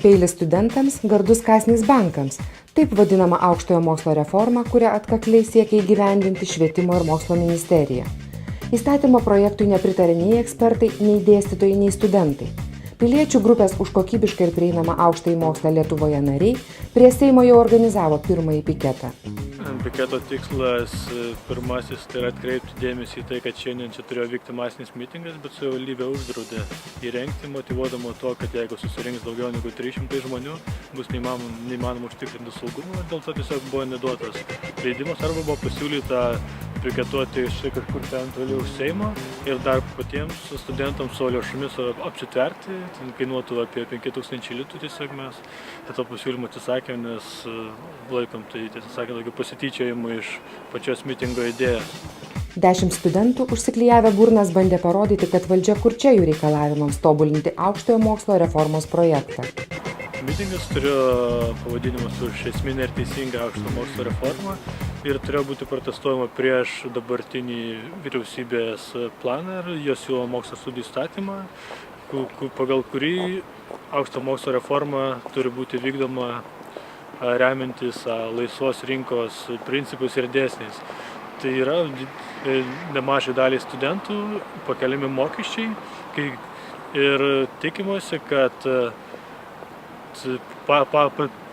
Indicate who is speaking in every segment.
Speaker 1: Peilis studentams, gardus kąsnis bankams. Taip vadinama aukštojo mokslo reforma, kurią atkakliai siekia įgyvendinti Švietimo ir mokslo ministerija. Įstatymo projektui nepritarė nei ekspertai, nei dėstytojai, nei studentai. Piliečių grupės už kokybišką ir prieinamą aukštąjį mokslą Lietuvoje nariai prie Seimo jau organizavo pirmąjį piketą.
Speaker 2: Piketo tikslas pirmasis tai yra atkreipti dėmesį į tai, kad šiandien čia turėjo vykti masinis mitingas, bet savivaldybė uždraudė įrengti, motyvuodama to, kad jeigu susirinks daugiau negu 300 žmonių, bus neįmanoma užtikrinti saugumą ir dėl to tiesiog buvo neduotas leidimas arba buvo pasiūlyta piketuoti kažkur ten toliau už Seimo ir dar patiems studentams savo lėšomis apsitverti, ten kainuotų apie 5000 litų, tiesiog mes to pasiūlymo atsisakėm, nes laikom tai tiesiog sakė daugiau pasityčiojimų iš pačios mitingo idėjos.
Speaker 1: 10 studentų užsiklijavę burnas bandė parodyti, kad valdžia kurčia jų reikalavimams tobulinti aukštojo mokslo reformos projektą.
Speaker 2: Mitingas turėjo pavadinimas už esminę ir teisingą aukšto mokslo reformą ir turėjo būti protestuojama prieš dabartinį vyriausybės planą ir jos siūlomą mokslo studijų įstatymą, pagal kurį aukšto mokslo reforma turi būti vykdoma remiantis laisvos rinkos principais ir dėsniais. Tai yra nemažai daliai studentų pakeliami mokesčiai ir tikimasi, kad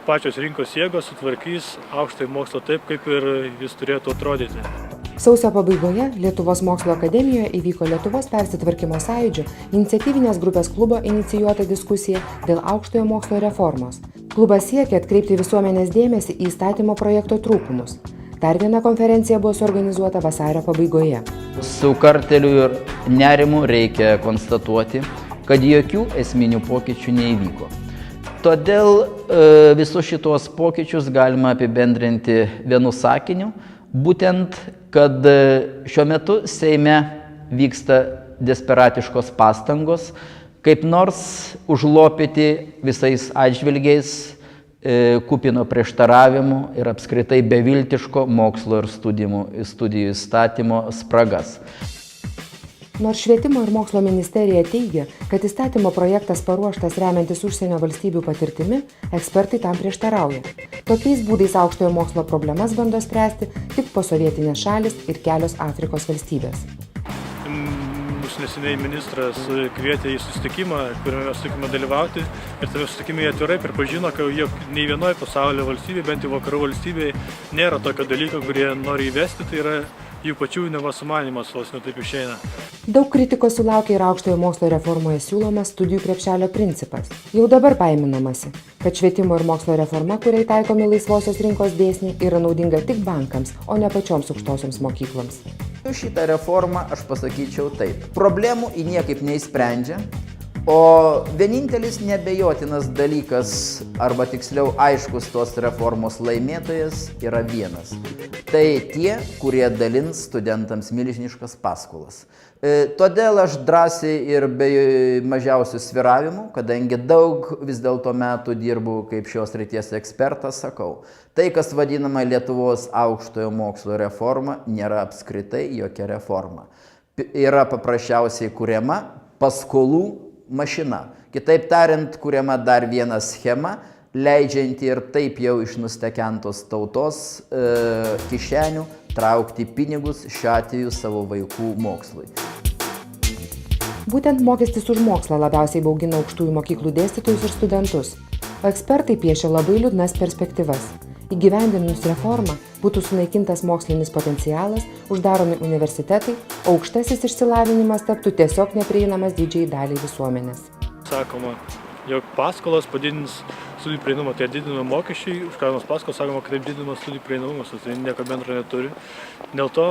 Speaker 2: pačios rinkos jėgos sutvarkys aukštąjį mokslą taip, kaip ir jis turėtų atrodyti.
Speaker 1: Sausio pabaigoje Lietuvos mokslo akademijoje įvyko Lietuvos persitvarkymo sąjūdžio iniciatyvinės grupės klubo inicijuota diskusija dėl aukštojo mokslo reformos. Klubas siekia atkreipti visuomenės dėmesį į įstatymo projekto trūkumus. Dar viena konferencija buvo suorganizuota vasario pabaigoje.
Speaker 3: Su karteliu ir nerimu reikia konstatuoti, kad jokių esminių pokyčių neįvyko. Todėl visus šitos pokyčius galima apibendrinti vienu sakiniu, būtent, kad šiuo metu Seime vyksta desperatiškos pastangos, kaip nors užlopyti visais atžvilgiais kupino prieštaravimų ir apskritai beviltiško mokslo ir studijų įstatymo spragas.
Speaker 1: Nors Švietimo ir mokslo ministerija teigia, kad įstatymo projektas paruoštas remiantis užsienio valstybių patirtimi, ekspertai tam prieštarauja. Tokiais būdais aukštojo mokslo problemas bando spręsti tik posovietinės šalys ir kelios Afrikos valstybės.
Speaker 2: Mūsų neseniai ministras kvietė į susitikimą, kuriame susitikime dalyvauti ir tame susitikime jie atvirai pripažino, kad jog nei vienoje pasaulio valstybėje, bent jau vakarų valstybėje, nėra tokio dalyko, kurie nori įvesti, tai yra jų pačių nevasumanimas, vos ne taip išeina.
Speaker 1: Daug kritikos sulaukia ir aukštojo mokslo reformoje siūlomas studijų krepšelio principas. Jau dabar baiminamasi, kad švietimo ir mokslo reforma, kuriai taikomi laisvosios rinkos dėsniai, yra naudinga tik bankams, o ne pačioms aukštosioms mokykloms.
Speaker 3: Šitą reformą aš pasakyčiau taip. Problemų į niekaip neįsprendžia, o vienintelis neabejotinas dalykas, arba tiksliau aiškus tos reformos laimėtojas yra vienas. Tai tie, kurie dalins studentams milžiniškas paskolas. Todėl aš drąsiai ir be mažiausių svyravimų, kadangi daug vis dėlto metų dirbu kaip šios srities ekspertas, sakau, tai, kas vadinama Lietuvos aukštojo mokslo reforma, nėra apskritai jokia reforma. Yra paprasčiausiai kuriama paskolų mašina. Kitaip tariant, kuriama dar viena schema, leidžianti ir taip jau iš nustekentos tautos kišenių traukti pinigus, šiuo atveju savo vaikų mokslui.
Speaker 1: Būtent mokestis už mokslą labiausiai baugina aukštųjų mokyklų dėstytojus ir studentus, o ekspertai piešia labai liūdnas perspektyvas. Įgyvendinus reformą būtų sunaikintas mokslinis potencialas, uždaromi universitetai, o aukštasis išsilavinimas taptų tiesiog neprieinamas didžiai daliai visuomenės.
Speaker 2: Sakoma, jog paskolos padidins studijų prieinamumą, tai didinama mokesčiai, užkariamas paskolos, sakoma, kad taip didinamas studijų prieinamumas, tai nieko bendro neturi. Dėl to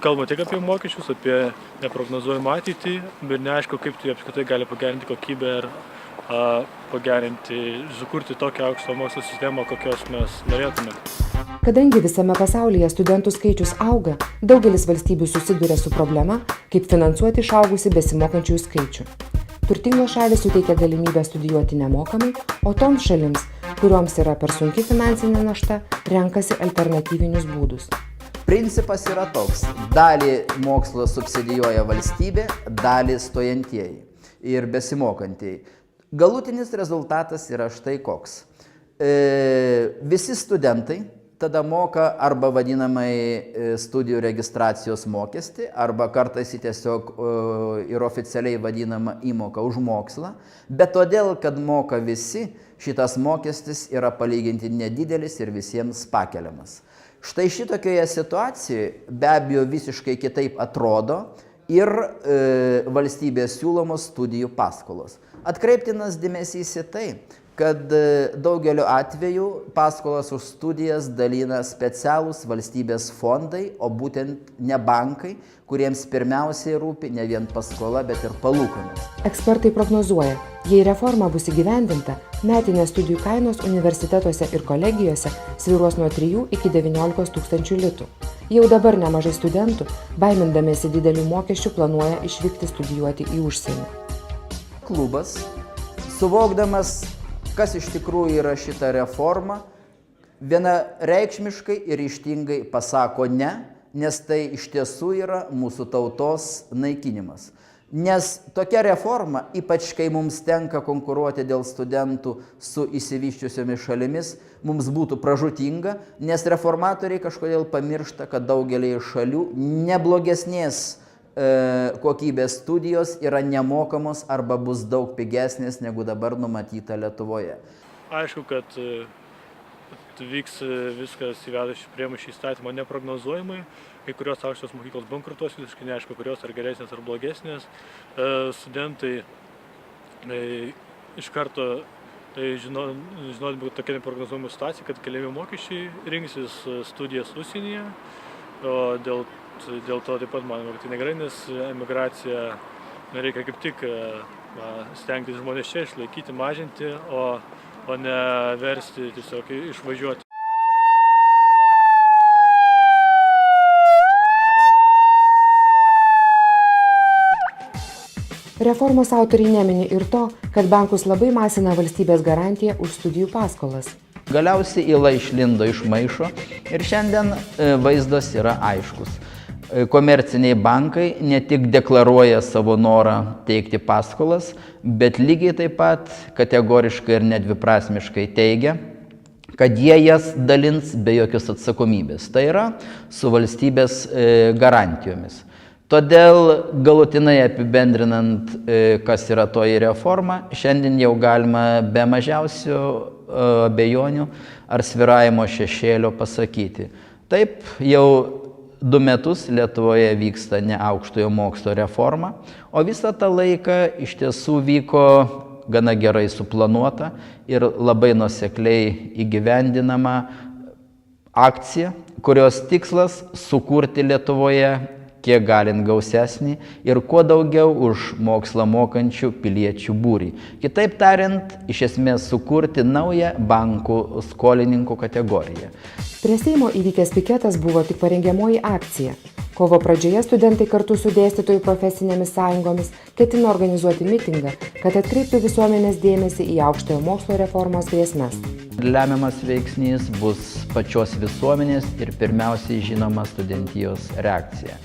Speaker 2: kalbama tik apie mokesčius, apie neprognozuojamą ateitį, bet neaišku, kaip tai apskritai gali pagerinti kokybę ir sukurti tokią aukšto mokslo sistemą, kokios mes norėtume.
Speaker 1: Kadangi visame pasaulyje studentų skaičius auga, daugelis valstybių susiduria su problema, kaip finansuoti išaugusį besimokančiųjų skaičių. Turtingos šalys suteikia galimybę studijuoti nemokamai, o toms šalims, kurioms yra per sunki finansinė našta, renkasi alternatyvinius būdus.
Speaker 3: Principas yra toks. Dalį mokslo subsidijuoja valstybė, dalį stojantieji ir besimokantieji. Galutinis rezultatas yra štai koks. Visi studentai tada moka arba vadinamai studijų registracijos mokestį, arba kartais tiesiog ir oficialiai vadinama įmoka už mokslą, bet todėl, kad moka visi, šitas mokestis yra palyginti nedidelis ir visiems pakeliamas. Štai šitokioje situacijoje be abejo visiškai kitaip atrodo ir valstybės siūlomos studijų paskolos. Atkreiptinas dėmesys į tai, kad daugeliu atveju paskolas už studijas dalina specialūs valstybės fondai, o būtent ne bankai, kuriems pirmiausiai rūpi ne vien paskola, bet ir palūkanos.
Speaker 1: Ekspertai prognozuoja, jei reforma bus įgyvendinta, metinės studijų kainos universitetuose ir kolegijose svyruos nuo 3 iki 19 tūkstančių litų. Jau dabar nemažai studentų, baimindamiesi didelių mokesčių, planuoja išvykti studijuoti į užsienį.
Speaker 3: Klubas, suvokdamas, kas iš tikrųjų yra šita reforma, vienareikšmiškai ir ryžtingai pasako ne, nes tai iš tiesų yra mūsų tautos naikinimas. Nes tokia reforma, ypač kai mums tenka konkuruoti dėl studentų su išsivysčiusiomis šalimis, mums būtų pražūtinga, nes reformatoriai kažkodėl pamiršta, kad daugelį šalių neblogesnės kokybės studijos yra nemokamos arba bus daug pigesnės negu dabar numatyta Lietuvoje.
Speaker 2: Aišku, kad vyks viskas įvedus priėmus šį įstatymą neprognozuojamai, kai kurios aukštos mokyklos bankrutuos, visiškai neaišku, kurios ar geresnės ar blogesnės. Studentai iš karto žinodami tokia neprognozuojama situacija, kad keliami mokesčiai rinksis studijas užsienyje, o dėl to taip pat manome, kad tai negerai, nes emigracija reikia kaip tik stengtis žmonės čia išlaikyti, mažinti, o ne versti tiesiog išvažiuoti.
Speaker 1: Reformos autoriai nemini ir to, kad bankus labai masina valstybės garantija už studijų paskolas.
Speaker 3: Galiausiai yla išlindo iš maišo ir šiandien vaizdas yra aiškus. Komerciniai bankai ne tik deklaruoja savo norą teikti paskolas, bet lygiai taip pat kategoriškai ir nedviprasmiškai teigia, kad jie jas dalins be jokios atsakomybės. Tai yra su valstybės garantijomis. Todėl galutinai apibendrinant, kas yra toji reforma, šiandien jau galima be mažiausių abejonių ar svyravimo šešėlio pasakyti. Taip, jau 2 metus Lietuvoje vyksta ne aukštojo mokslo reforma, o visą tą laiką iš tiesų vyko gana gerai suplanuota ir labai nuosekliai įgyvendinama akcija, kurios tikslas sukurti Lietuvoje kiek galint gausesnį ir kuo daugiau už mokslą mokančių piliečių būrį. Kitaip tariant, iš esmės sukurti naują bankų skolininkų kategoriją.
Speaker 1: Prie Seimo įvykęs piketas buvo tik parengiamoji akcija. Kovo pradžioje studentai kartu su dėstytojų profesinėmis sąjungomis ketino organizuoti mitingą, kad atkreiptų visuomenės dėmesį į aukštojo mokslo reformos grėsmes.
Speaker 3: Lemiamas veiksnys bus pačios visuomenės ir pirmiausiai žinoma studentijos reakcija.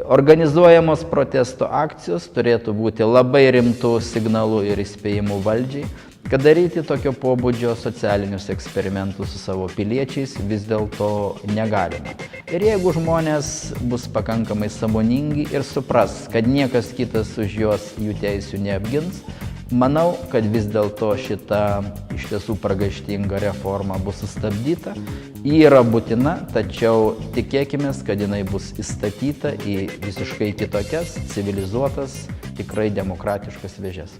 Speaker 3: Organizuojamos protesto akcijos turėtų būti labai rimtų signalų ir įspėjimų valdžiai, kad daryti tokio pobūdžio socialinius eksperimentus su savo piliečiais vis dėlto negalima. Ir jeigu žmonės bus pakankamai sąmoningi ir supras, kad niekas kitas už juos jų teisių neapgins, manau, kad vis dėlto šita iš tiesų pragaištinga reforma bus sustabdyta. Ji yra būtina, tačiau tikėkime, kad jinai bus įstatyta į visiškai kitokias, civilizuotas, tikrai demokratiškas vėžes.